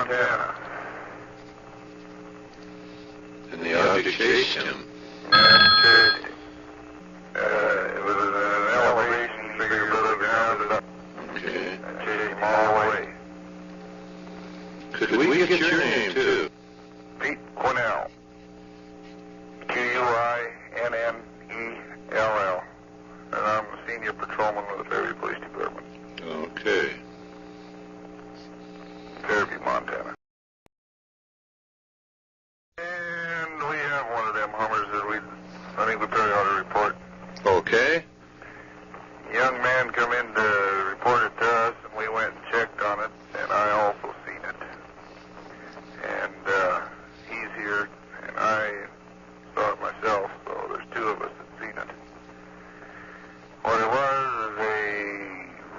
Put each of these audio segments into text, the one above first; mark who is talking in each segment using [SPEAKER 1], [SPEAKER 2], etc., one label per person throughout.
[SPEAKER 1] Montana.
[SPEAKER 2] And the object chased him.
[SPEAKER 1] Yeah, chased him. It was an elevation figure above the ground.
[SPEAKER 2] Okay.
[SPEAKER 1] I chased him all the way.
[SPEAKER 2] Could we get your name, too?
[SPEAKER 1] Pete Kuinnell. Kuinnell. And I'm a senior patrolman with the Fairview Police Department.
[SPEAKER 2] Okay.
[SPEAKER 1] Fairview, Montana. And we have one of them Hummers that I think we probably ought to report.
[SPEAKER 2] Okay.
[SPEAKER 1] Young man come in to report it to us, and we went and checked on it, and I also seen it. And he's here, and I saw it myself, so there's two of us that seen it. What it was is a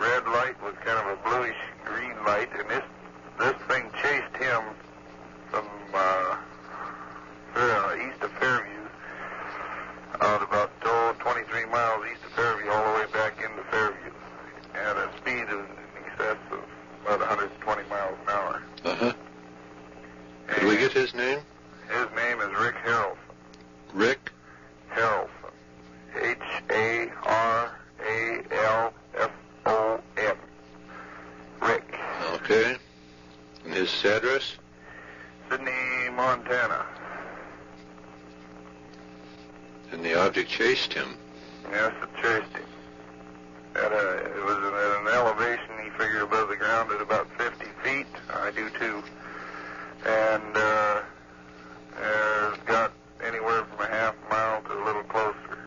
[SPEAKER 1] red light with kind of a bluish green light, and this thing chased him from east of Fairview, out about 23 miles east of Fairview, all the way back into Fairview, at a speed of in excess of about 120 miles an hour.
[SPEAKER 2] Uh-huh. Could we get his name?
[SPEAKER 1] His name is Rick Haralson.
[SPEAKER 2] Rick?
[SPEAKER 1] Haralson. Haralson. Rick.
[SPEAKER 2] Okay. And his address?
[SPEAKER 1] Sydney, Montana.
[SPEAKER 2] And the object chased him.
[SPEAKER 1] Yes, it chased him. It was at an elevation, he figured, above the ground at about 50 feet. I do too. And it's got anywhere from a half mile to a little closer.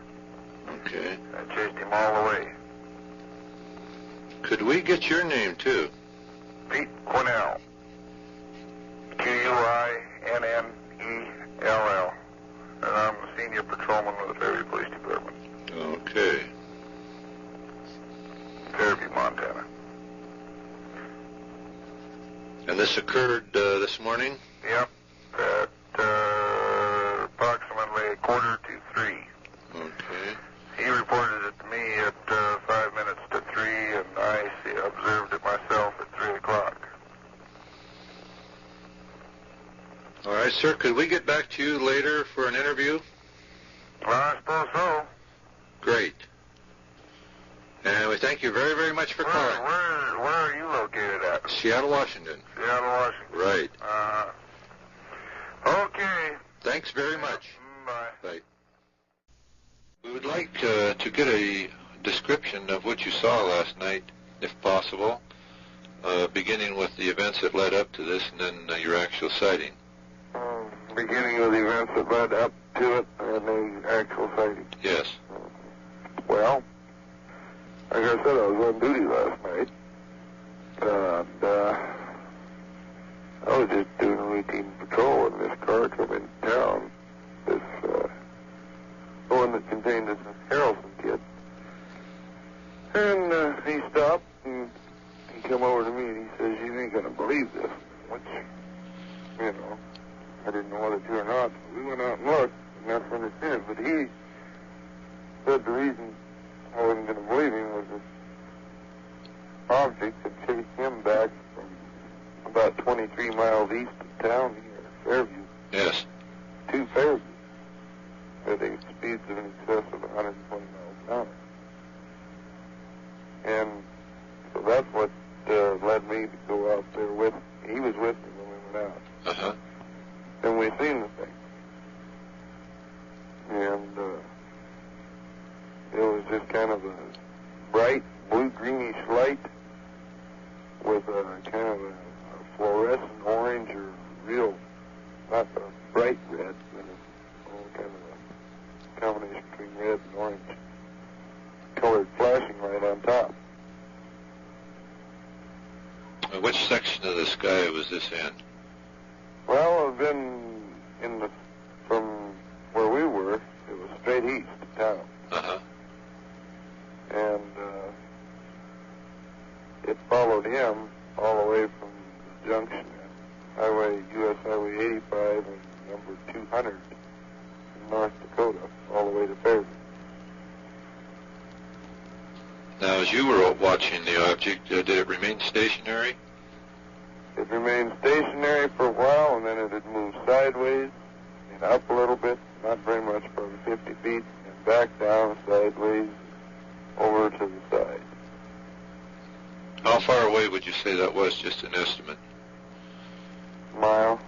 [SPEAKER 2] Okay.
[SPEAKER 1] I chased him all the way.
[SPEAKER 2] Could we get your name, too?
[SPEAKER 1] Pete Kuinnell. Kuinnell. And I'm a senior patrolman with the Fairview Police Department.
[SPEAKER 2] Okay.
[SPEAKER 1] Fairview, Montana.
[SPEAKER 2] And this occurred this morning?
[SPEAKER 1] Yep. At approximately 2:45.
[SPEAKER 2] Okay.
[SPEAKER 1] He reported it to me at 5 minutes to 3, and I observed it myself at 3 o'clock.
[SPEAKER 2] All right, sir. Could we get back to you later for an interview?
[SPEAKER 1] Well, I suppose so.
[SPEAKER 2] Great. And we thank you very, very much for calling.
[SPEAKER 1] Where are you located at?
[SPEAKER 2] Seattle, Washington.
[SPEAKER 1] Seattle, Washington.
[SPEAKER 2] Right.
[SPEAKER 1] Okay.
[SPEAKER 2] Thanks very much.
[SPEAKER 1] Bye.
[SPEAKER 2] Bye. We would like to get a description of what you saw last night, if possible, beginning with the events that led up to this and then your actual sighting.
[SPEAKER 1] Beginning with the events that led up to it and the actual sighting.
[SPEAKER 2] Yes.
[SPEAKER 1] Well, like I said, I was on duty last night, and I was just doing a routine patrol, and this car come into town, this one that contained this Haralson kid, and he stopped, and he come over to me, and he says, "You ain't gonna believe this," which, you know, I didn't know whether to or not. We went out and looked, and that's when it did. But he said the reason I wasn't going to believe him was this object that chased him back from about 23 miles east of town here, Fairview.
[SPEAKER 2] Yes.
[SPEAKER 1] To Fairview, at a speeds of in excess of 120 miles an hour. And so that's what led me to go out there with him. He was with me when we went out.
[SPEAKER 2] Uh-huh.
[SPEAKER 1] And we seen the thing. And it was just kind of a bright blue-greenish light with a kind of a fluorescent orange or real, not a bright red, but a kind of a combination between red and orange colored flashing light on top.
[SPEAKER 2] Which section of the sky was this in?
[SPEAKER 1] Well, I've been from where we were, it was straight east of town.
[SPEAKER 2] Uh-huh.
[SPEAKER 1] And it followed him all the way from the junction, US Highway 85 and number 200 in North Dakota, all the way to Fairview.
[SPEAKER 2] Now, as you were watching the object, did it remain stationary?
[SPEAKER 1] It It remained stationary for a while, and then it had moved sideways and up a little bit, not very much, probably 50 feet, and back down sideways over to the side.
[SPEAKER 2] How far away would you say that was, just an estimate?
[SPEAKER 1] Mile.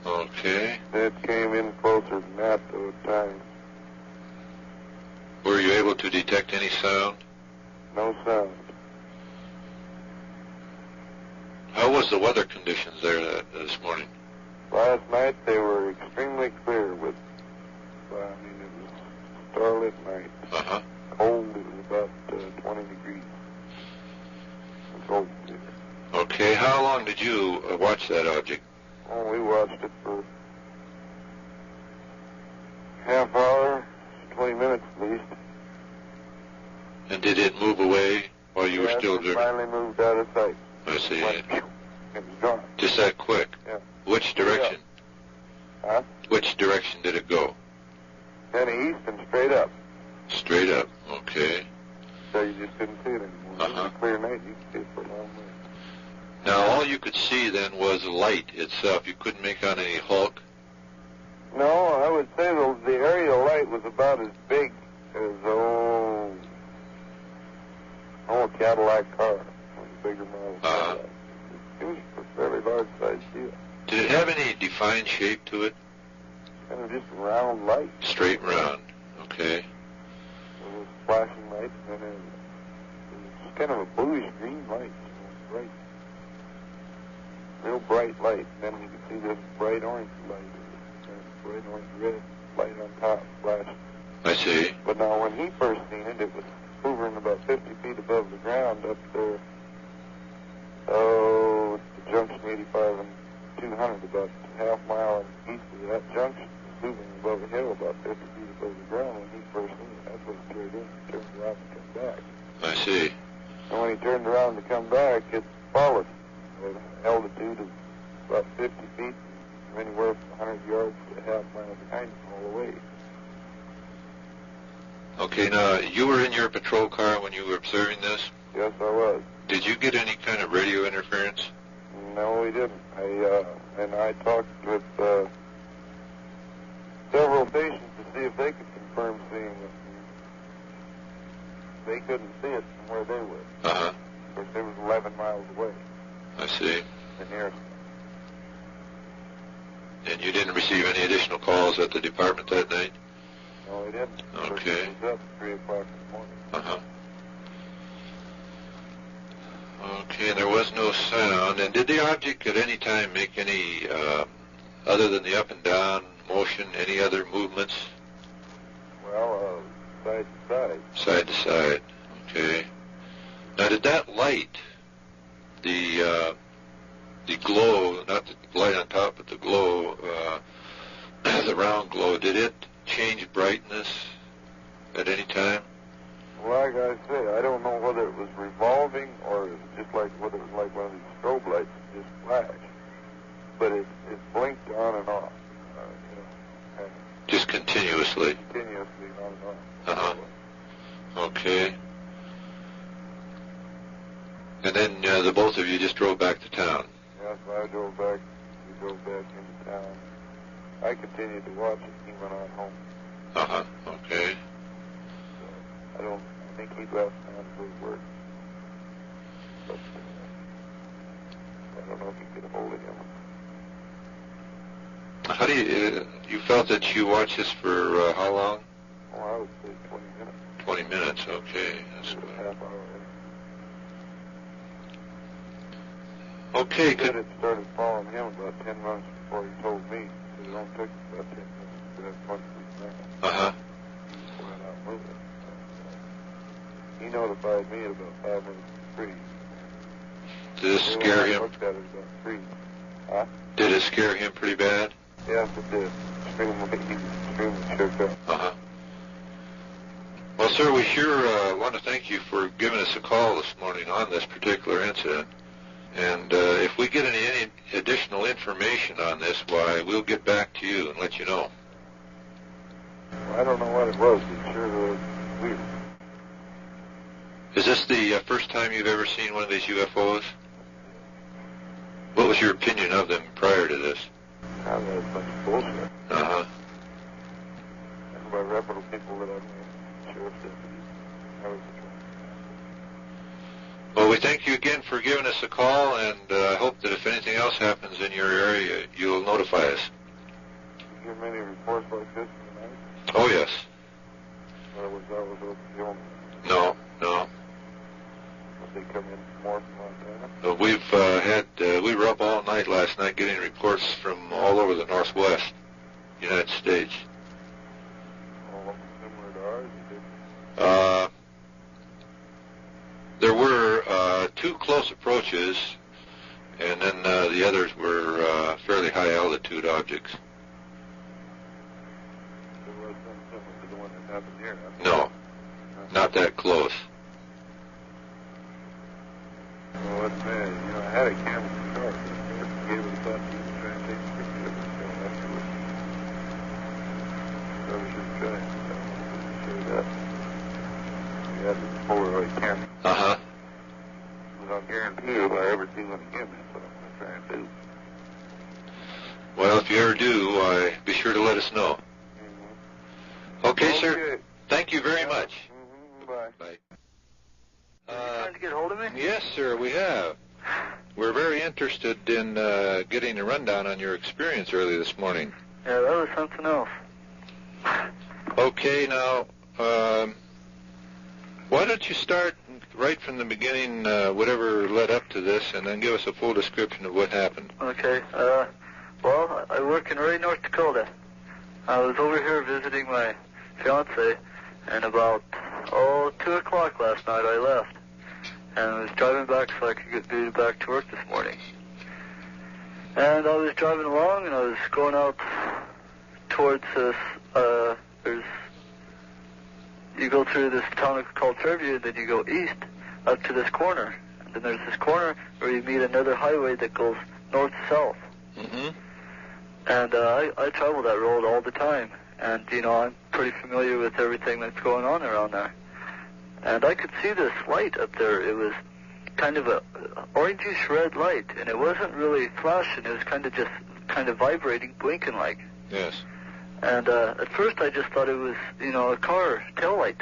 [SPEAKER 2] Okay.
[SPEAKER 1] It came in closer than that, though, at times.
[SPEAKER 2] Were you able to detect any sound?
[SPEAKER 1] No sound.
[SPEAKER 2] How was the weather conditions there this morning?
[SPEAKER 1] Last night they were extremely clear with, it was starlit night.
[SPEAKER 2] Uh-huh.
[SPEAKER 1] Cold, it was about 20 degrees. Cold.
[SPEAKER 2] Okay, how long did you watch that object?
[SPEAKER 1] Oh, we watched it for half hour, 20 minutes at least.
[SPEAKER 2] And did it move away while you were still
[SPEAKER 1] It finally moved out of sight.
[SPEAKER 2] I see.
[SPEAKER 1] It was gone.
[SPEAKER 2] Just that quick?
[SPEAKER 1] Yeah.
[SPEAKER 2] Which direction?
[SPEAKER 1] Huh?
[SPEAKER 2] Which direction did it go?
[SPEAKER 1] Then east and straight up.
[SPEAKER 2] Straight up, okay.
[SPEAKER 1] So you just couldn't see it anymore. It was a clear night, you could see it for a long way.
[SPEAKER 2] Now, all you could see then was light itself. You couldn't make out any hulk?
[SPEAKER 1] No, I would say the aerial light was about as big as, a Cadillac car. It was a bigger model Cadillac. It was a fairly large-sized deal.
[SPEAKER 2] Did it have any defined shape to it?
[SPEAKER 1] Kind of just a round light.
[SPEAKER 2] Straight and round, okay.
[SPEAKER 1] It was flashing light, and then it was kind of a bluish green light. Bright. Real bright light. And then you could see this bright orange light. Bright orange red light on top flashing.
[SPEAKER 2] I see.
[SPEAKER 1] But now when he first seen it, it was hovering about 50 feet above the ground up there. Oh, the junction 85 and 200, about half mile east of that junction, moving above a hill about 50 feet above the ground when he first seen it. That's what it carried in. He turned around and come back.
[SPEAKER 2] I see.
[SPEAKER 1] And when he turned around to come back, it followed at an altitude of about 50 feet, from anywhere from 100 yards to a half mile behind him all the way.
[SPEAKER 2] Okay, now, you were in your patrol car when you were observing this?
[SPEAKER 1] Yes, I was.
[SPEAKER 2] Did you get any kind of radio interference?
[SPEAKER 1] No, we didn't. I talked with several stations to see if they could confirm seeing it. They couldn't see it from where they were.
[SPEAKER 2] Uh-huh.
[SPEAKER 1] Of course, they was 11 miles away.
[SPEAKER 2] I see.
[SPEAKER 1] The nearest.
[SPEAKER 2] And you didn't receive any additional calls at the department that night?
[SPEAKER 1] No, we didn't.
[SPEAKER 2] Okay.
[SPEAKER 1] It was up at 3 o'clock in the morning.
[SPEAKER 2] Uh-huh. Okay, and there was no sound. And did the object at any time make any, other than the up and down motion, any other movements?
[SPEAKER 1] Well, side to side.
[SPEAKER 2] Side to side. Okay. Now, did that light, the glow, not the light on top, but the glow, the round glow, did it change brightness at any time?
[SPEAKER 1] Like I say, I don't know whether it was revolving or just like whether it was like one of these strobe lights that just flashed. But it blinked on and off. Kind of
[SPEAKER 2] just continuously?
[SPEAKER 1] Continuously on and off.
[SPEAKER 2] Uh-huh. Okay. And then the both of you just drove back to town?
[SPEAKER 1] Yes, I drove back. We drove back into town. I continued to watch it. He went on home.
[SPEAKER 2] Uh-huh. Okay.
[SPEAKER 1] I think he left town for work. But I don't know if you get a hold of him.
[SPEAKER 2] How do you felt that you watched this for how long?
[SPEAKER 1] Oh, I would say 20 minutes.
[SPEAKER 2] 20 minutes, okay. That's good.
[SPEAKER 1] Half hour.
[SPEAKER 2] Okay,
[SPEAKER 1] He said
[SPEAKER 2] good.
[SPEAKER 1] it started following him about 10 minutes before he told me. It only took about 10 minutes to that punch was now.
[SPEAKER 2] Uh-huh.
[SPEAKER 1] Went out moving. He notified me at about 5 minutes to 3.
[SPEAKER 2] Did this scare
[SPEAKER 1] I
[SPEAKER 2] him?
[SPEAKER 1] looked at it about 3. Huh?
[SPEAKER 2] Did it scare him pretty bad?
[SPEAKER 1] Yes, it did. Extremely shook up.
[SPEAKER 2] Uh-huh. Well, sir, we sure want to thank you for giving us a call this morning on this particular incident. And if we get any additional information on this, why, we'll get back to you and let you know.
[SPEAKER 1] I don't know what it was, but sure was weird.
[SPEAKER 2] Is this the first time you've ever seen one of these UFOs? was your opinion of them prior to this?
[SPEAKER 1] That's a bunch of bullshit.
[SPEAKER 2] Uh-huh.
[SPEAKER 1] And by reputable people that I mean, sheriff's deputies, I was the
[SPEAKER 2] Well, we thank you again for giving us a call, and I hope that if anything else happens in your area, you'll notify us.
[SPEAKER 1] You hear many reports like this in the night?
[SPEAKER 2] Oh, yes.
[SPEAKER 1] Or was that over the only?
[SPEAKER 2] No.
[SPEAKER 1] They come in more from Montana?
[SPEAKER 2] We were up all night last night getting reports from all over the Northwest United States.
[SPEAKER 1] All of them similar to ours?
[SPEAKER 2] There were 2 close approaches, and then the others were fairly high altitude objects.
[SPEAKER 1] There was some similar to the one that happened here, huh?
[SPEAKER 2] No, not that close.
[SPEAKER 1] Well, that's bad. You know, I had a camera in the car. I gave it a thought to try and take a picture of it afterwards. Probably should try it. Show that. We had this Polaroid camera.
[SPEAKER 2] Uh-huh.
[SPEAKER 1] But I'll guarantee you if I ever see one again, that's what I'm going to try and do.
[SPEAKER 2] Well, if you ever do, be sure to let us know.
[SPEAKER 1] Mm-hmm.
[SPEAKER 2] Okay, sir. Thank you very much.
[SPEAKER 1] Mm-hmm. Bye.
[SPEAKER 2] Bye.
[SPEAKER 3] Trying to get hold of me?
[SPEAKER 2] Yes, sir, we have. We're very interested in getting a rundown on your experience early this morning.
[SPEAKER 3] Yeah, that was something else.
[SPEAKER 2] Okay, now, why don't you start right from the beginning, whatever led up to this, and then give us a full description of what happened.
[SPEAKER 3] Okay, well, I work in Raleigh, North Dakota. I was over here visiting my fiancée, and about, 2 o'clock last night I left. And I was driving back so I could be back to work this morning. And I was driving along, and I was going out towards this, you go through this town called Fairview, and then you go east up to this corner. And then there's this corner where you meet another highway that goes north-south.
[SPEAKER 2] Mm-hmm.
[SPEAKER 3] And I travel that road all the time. And, you know, I'm pretty familiar with everything that's going on around there. And I could see this light up there. It was kind of a orangish red light, and it wasn't really flashing. It was kind of vibrating, blinking like.
[SPEAKER 2] Yes.
[SPEAKER 3] And at first I just thought it was, you know, a car tail light.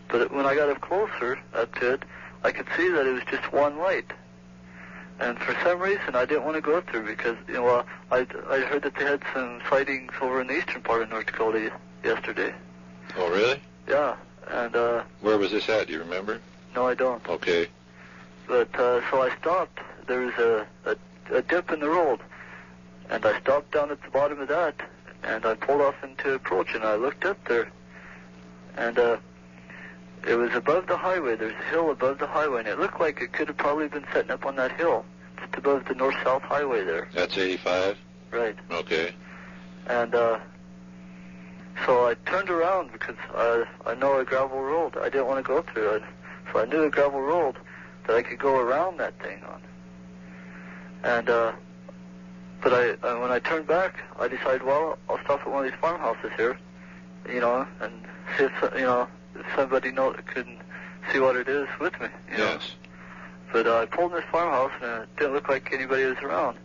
[SPEAKER 3] But when I got up closer up to it, I could see that it was just one light. And for some reason I didn't want to go through because, you know, I heard that they had some sightings over in the eastern part of North Dakota yesterday.
[SPEAKER 2] Oh, really?
[SPEAKER 3] Yeah. And
[SPEAKER 2] where was this at? Do you remember?
[SPEAKER 3] No, I don't.
[SPEAKER 2] Okay.
[SPEAKER 3] But so I stopped. There was a dip in the road, and I stopped down at the bottom of that, and I pulled off into approach, and I looked up there, and it was above the highway. There's a hill above the highway, and it looked like it could have probably been setting up on that hill, just above the north-south highway there.
[SPEAKER 2] That's 85?
[SPEAKER 3] Right.
[SPEAKER 2] Okay.
[SPEAKER 3] And so I turned around because I know a gravel road. I didn't want to go through it. So I knew a gravel road that I could go around that thing on. And, but when I turned back, I decided, well, I'll stop at one of these farmhouses here, you know, and see if, you know, if somebody couldn't see what it is with me, you know.
[SPEAKER 2] Yes.
[SPEAKER 3] But I pulled in this farmhouse, and it didn't look like anybody was around.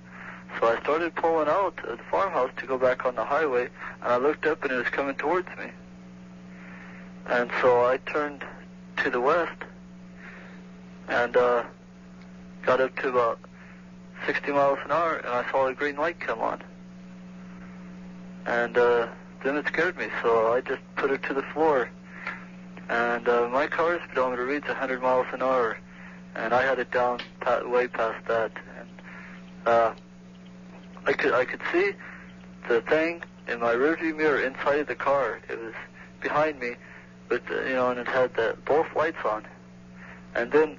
[SPEAKER 3] So I started pulling out of the farmhouse to go back on the highway, and I looked up, and it was coming towards me. And so I turned to the west and got up to about 60 miles an hour, and I saw a green light come on. And then it scared me, so I just put it to the floor. And my car's speedometer reads 100 miles an hour, and I had it down way past that. And I could see the thing in my rearview mirror inside of the car. It was behind me, but you know, and it had both lights on. And then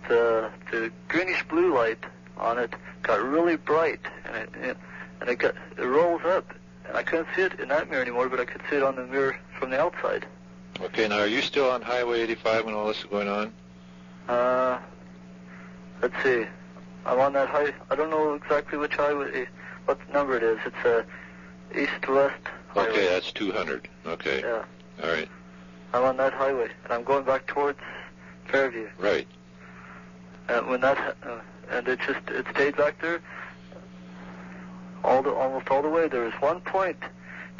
[SPEAKER 3] the greenish blue light on it got really bright, and it rolls up, and I couldn't see it in that mirror anymore, but I could see it on the mirror from the outside.
[SPEAKER 2] Okay, now are you still on Highway 85 when all this is going on?
[SPEAKER 3] Let's see. I'm on that I don't know exactly which highway, what number it is. It's a east-west highway.
[SPEAKER 2] Okay, that's 200. Okay.
[SPEAKER 3] Yeah.
[SPEAKER 2] All right.
[SPEAKER 3] I'm on that highway, and I'm going back towards Fairview.
[SPEAKER 2] Right.
[SPEAKER 3] And when that and it stayed back there almost all the way. There was one point,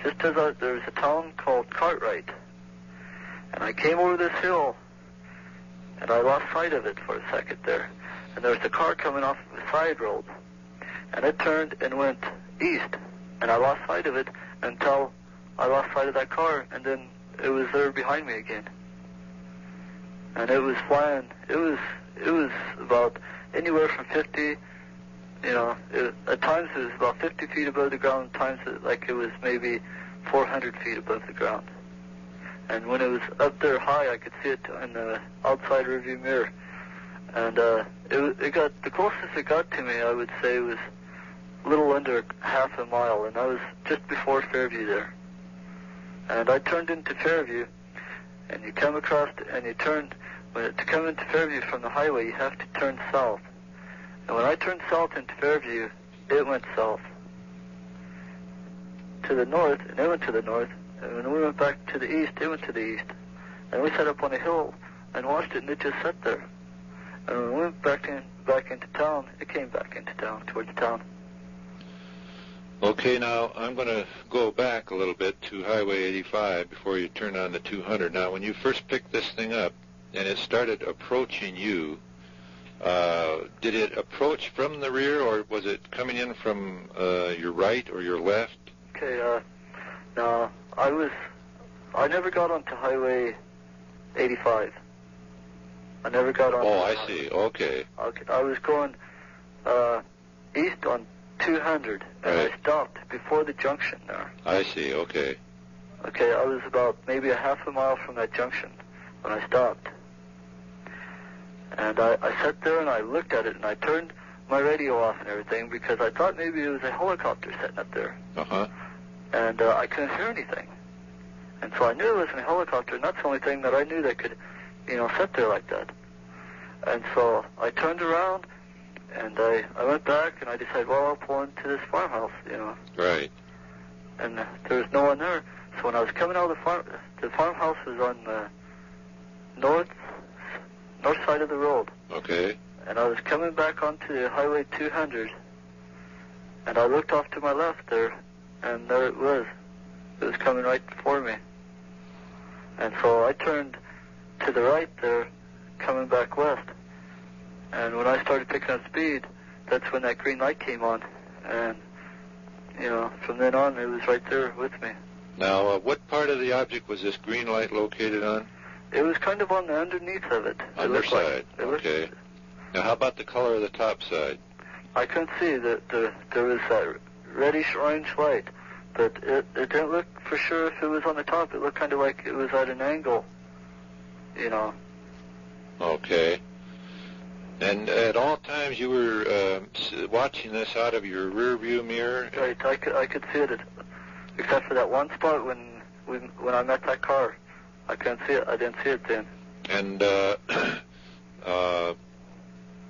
[SPEAKER 3] just as there was a town called Cartwright, and I came over this hill, and I lost sight of it for a second there, and there was a car coming off of a side road, and it turned and went east, and I lost sight of it until I lost sight of that car, and then it was there behind me again. And it was flying. It was about anywhere from 50, at times it was about 50 feet above the ground, at times it was maybe 400 feet above the ground. And when it was up there high, I could see it in the outside rearview mirror. And the closest it got to me, I would say, was a little under half a mile, and I was just before Fairview there. And I turned into Fairview, and you come across, and you turn, to come into Fairview from the highway, you have to turn south. And when I turned south into Fairview, it went south. To the north, and it went to the north. And when we went back to the east, it went to the east. And we sat up on a hill and watched it, and it just sat there. And when we went back into town, it came back into town, towards town.
[SPEAKER 2] Okay, now I'm going to go back a little bit to Highway 85 before you turn on the 200. Now, when you first picked this thing up and it started approaching you, did it approach from the rear, or was it coming in from your right or your left?
[SPEAKER 3] Okay, no, I never got onto Highway 85. I never got on.
[SPEAKER 2] Oh, I see. Okay.
[SPEAKER 3] I was going east on 200, and
[SPEAKER 2] right.
[SPEAKER 3] I stopped before the junction there.
[SPEAKER 2] I see. Okay.
[SPEAKER 3] Okay, I was about maybe a half a mile from that junction when I stopped. And I sat there and I looked at it, and I turned my radio off and everything because I thought maybe it was a helicopter sitting up there.
[SPEAKER 2] Uh-huh.
[SPEAKER 3] And I couldn't hear anything. And so I knew it wasn't a helicopter, and that's the only thing that I knew that could, sit there like that. And so I turned around, and I went back, and I decided, well, I'll pull into this farmhouse,
[SPEAKER 2] Right.
[SPEAKER 3] And there was no one there. So when I was coming out of the farmhouse was on the north side of the road.
[SPEAKER 2] Okay.
[SPEAKER 3] And I was coming back onto the Highway 200, and I looked off to my left there, and there it was. It was coming right before me. And so I turned to the right there, coming back west. And when I started picking up speed, that's when that green light came on. And, from then on, it was right there with me.
[SPEAKER 2] Now, what part of the object was this green light located on?
[SPEAKER 3] It was kind of on the underneath of it.
[SPEAKER 2] Underside. Okay. Now, how about the color of the top side?
[SPEAKER 3] I couldn't see that there was that reddish orange light, but it didn't look for sure if it was on the top. It looked kind of like it was at an angle,
[SPEAKER 2] Okay. And at all times you were watching this out of your rear view mirror?
[SPEAKER 3] Right, I could see it, except for that one spot when I met that car. I couldn't see it. I didn't see it then.
[SPEAKER 2] And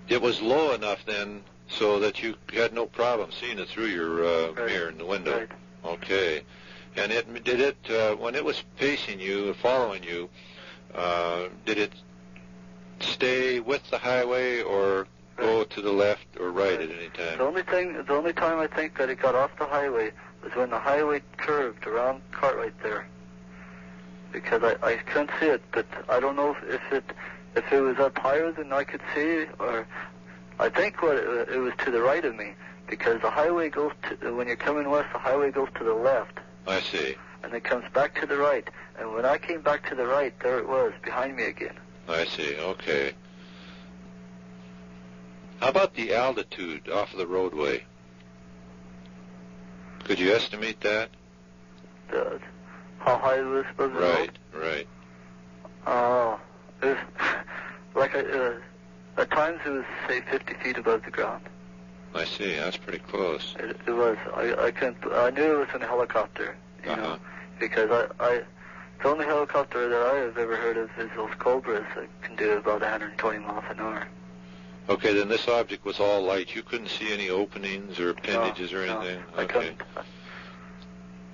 [SPEAKER 2] it was low enough then so that you had no problem seeing it through your mirror in the window.
[SPEAKER 3] Right.
[SPEAKER 2] Okay. And when it was pacing you, following you, did it stay with the highway or go to the left or right at any time?
[SPEAKER 3] The only time I think that it got off the highway was when the highway curved around Cartwright there. Because I couldn't see it, but I don't know if it was up higher than I could see, or I think it was to the right of me, because the highway goes when you're coming west, the highway goes to the left.
[SPEAKER 2] I see.
[SPEAKER 3] And it comes back to the right. And when I came back to the right, there it was, behind me again.
[SPEAKER 2] I see, okay. How about the altitude off of the roadway? Could you estimate that?
[SPEAKER 3] How high it was above the road?
[SPEAKER 2] Right.
[SPEAKER 3] Oh, it was like at times it was, say, 50 feet above the ground.
[SPEAKER 2] I see, that's pretty close.
[SPEAKER 3] It was. I knew it was in a helicopter, because the only helicopter that I have ever heard of is those Cobras that can do about 120 miles an hour.
[SPEAKER 2] Okay, then this object was all light. You couldn't see any openings or appendages or anything?
[SPEAKER 3] No, I couldn't.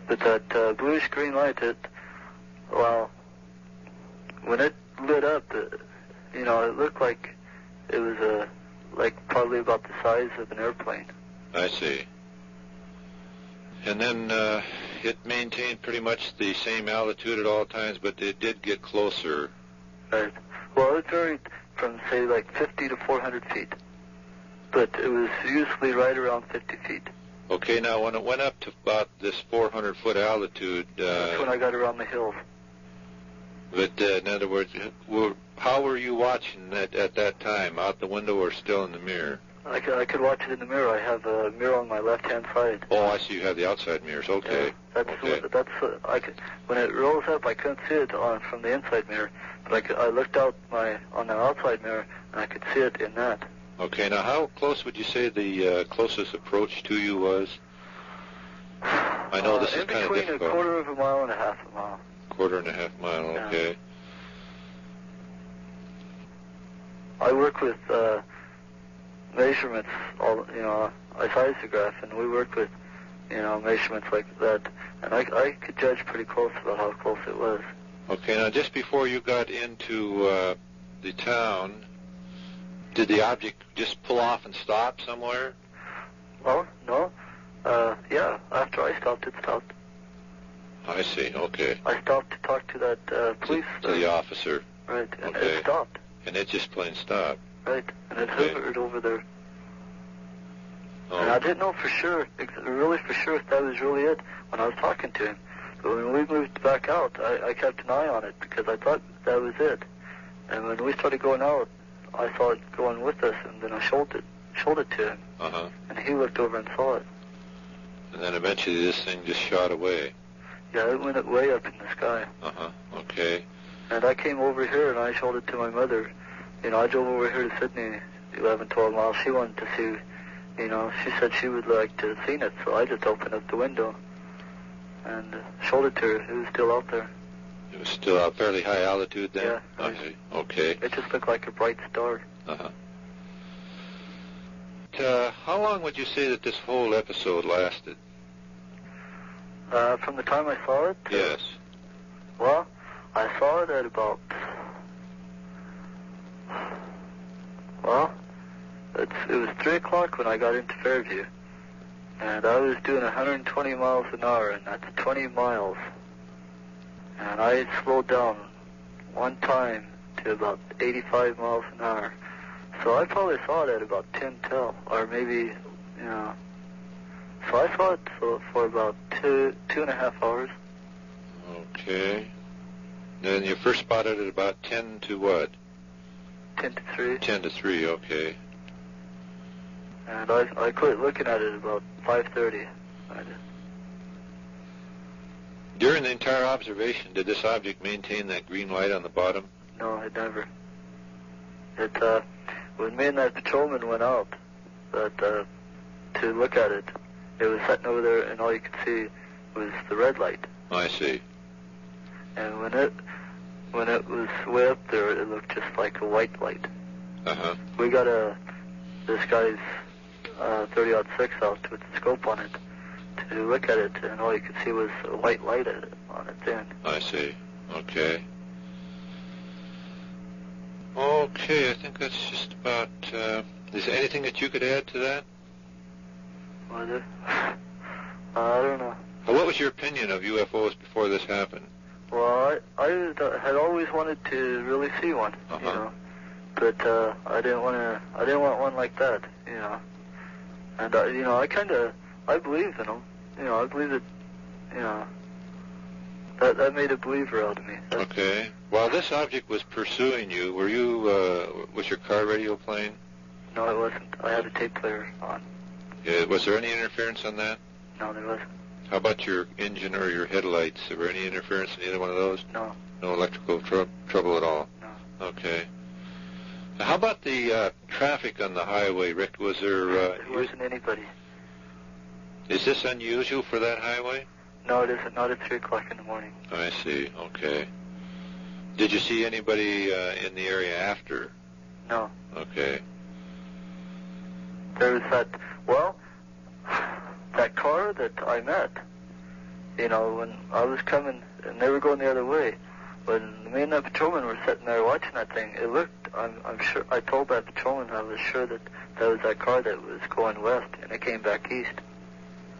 [SPEAKER 3] But that bluish-green light, when it lit up, it looked like it was like probably about the size of an airplane.
[SPEAKER 2] I see. And then it maintained pretty much the same altitude at all times, but it did get closer.
[SPEAKER 3] Right. Well, it varied from, say, like 50 to 400 feet. But it was usually right around 50 feet.
[SPEAKER 2] Okay, now when it went up to about this 400-foot altitude...
[SPEAKER 3] that's when I got around the hills.
[SPEAKER 2] But in other words, how were you watching it at that time? Out the window or still in the mirror?
[SPEAKER 3] I could watch it in the mirror. I have a mirror on my left-hand side.
[SPEAKER 2] Oh, I see. You have the outside mirrors. Okay.
[SPEAKER 3] Yeah, when it rolls up, I couldn't see it from the inside mirror, but I looked out on the outside mirror, and I could see it in that.
[SPEAKER 2] Okay. Now, how close would you say the closest approach to you was? I know this is kind of difficult.
[SPEAKER 3] In between a quarter of a mile and a half a mile.
[SPEAKER 2] Quarter and a half mile. Okay.
[SPEAKER 3] I work with measurements, I seismograph, and we work with, measurements like that, and I could judge pretty close about how close it was.
[SPEAKER 2] Okay, now just before you got into the town, did the object just pull off and stop somewhere?
[SPEAKER 3] Well, no. Yeah, after I stopped, it stopped.
[SPEAKER 2] I see, okay.
[SPEAKER 3] I stopped to talk to that police...
[SPEAKER 2] To the officer.
[SPEAKER 3] Right, and
[SPEAKER 2] okay.
[SPEAKER 3] It stopped.
[SPEAKER 2] And it just plain stopped.
[SPEAKER 3] Right, and it hovered over there.
[SPEAKER 2] Oh.
[SPEAKER 3] And I didn't know for sure, really for sure, if that was really it when I was talking to him. But when we moved back out, I kept an eye on it because I thought that was it. And when we started going out, I saw it going with us, and then I showed it to him.
[SPEAKER 2] Uh-huh.
[SPEAKER 3] And he looked over and saw it.
[SPEAKER 2] And then eventually this thing just shot away.
[SPEAKER 3] Yeah, it went way up in the sky.
[SPEAKER 2] Uh-huh, okay.
[SPEAKER 3] And I came over here and I showed it to my mother. I drove over here to Sydney, 11, 12 miles. She wanted to see, she said she would like to have seen it, so I just opened up the window and showed it to her. It was still out there.
[SPEAKER 2] It was still at fairly high altitude then?
[SPEAKER 3] Yeah.
[SPEAKER 2] I see. Okay.
[SPEAKER 3] It just looked like a bright star.
[SPEAKER 2] Uh-huh. How long would you say that this whole episode lasted?
[SPEAKER 3] From the time I saw it?
[SPEAKER 2] Yes.
[SPEAKER 3] Well, I saw it at about... Well, it was 3 o'clock when I got into Fairview. And I was doing 120 miles an hour, and that's 20 miles. And I slowed down one time to about 85 miles an hour. So I probably saw it at about 10 till, or maybe, So I saw it for about two and a half hours.
[SPEAKER 2] Okay. Then you first spotted it about 10 to what?
[SPEAKER 3] 10 to 3.
[SPEAKER 2] 10 to 3, okay.
[SPEAKER 3] And I quit looking at it about 5:30. I did.
[SPEAKER 2] During the entire observation, did this object maintain that green light on the bottom?
[SPEAKER 3] No, it never. When me and that patrolman went out to look at it, it was sitting over there, and all you could see was the red light.
[SPEAKER 2] I see.
[SPEAKER 3] And when it was way up there, it looked just like a white light.
[SPEAKER 2] Uh-huh.
[SPEAKER 3] We got this guy's 30-06 out with the scope on it to look at it, and all you could see was a white light on it then.
[SPEAKER 2] I see. Okay. Okay, I think that's just about... is there anything that you could add to that?
[SPEAKER 3] Was it? I don't know.
[SPEAKER 2] Well, what was your opinion of UFOs before this happened?
[SPEAKER 3] Well, I had always wanted to really see one, but I didn't want one like that, And I believed in them, I believed that, that made a believer out of me.
[SPEAKER 2] Okay. While this object was pursuing you, was your car radio playing?
[SPEAKER 3] No, it wasn't. I had a tape player on.
[SPEAKER 2] Yeah, was there any interference on that?
[SPEAKER 3] No, there wasn't.
[SPEAKER 2] How about your engine or your headlights? Were there any interference in either one of those?
[SPEAKER 3] No.
[SPEAKER 2] No electrical trouble at all?
[SPEAKER 3] No.
[SPEAKER 2] Okay. Now, how about the traffic on the highway, Rick? Was there...
[SPEAKER 3] there wasn't anybody.
[SPEAKER 2] Is this unusual for that highway?
[SPEAKER 3] No, it isn't. Not at 3 o'clock in the morning.
[SPEAKER 2] I see. Okay. Did you see anybody in the area after?
[SPEAKER 3] No.
[SPEAKER 2] Okay.
[SPEAKER 3] There was that car that I met, when I was coming, and they were going the other way, when me and that patrolman were sitting there watching that thing, it looked, I'm sure, I told that patrolman I was sure that that was that car that was going west, and it came back east.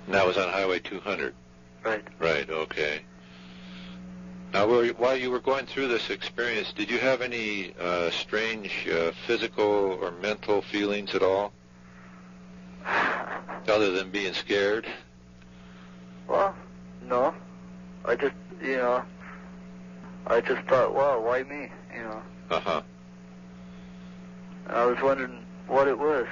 [SPEAKER 2] And that was on Highway 200?
[SPEAKER 3] Right.
[SPEAKER 2] Right, okay. Now, while you were going through this experience, did you have any strange physical or mental feelings at all? Other than being scared?
[SPEAKER 3] Well, no. I just thought, wow, why me?
[SPEAKER 2] Uh-huh.
[SPEAKER 3] I was wondering what it was.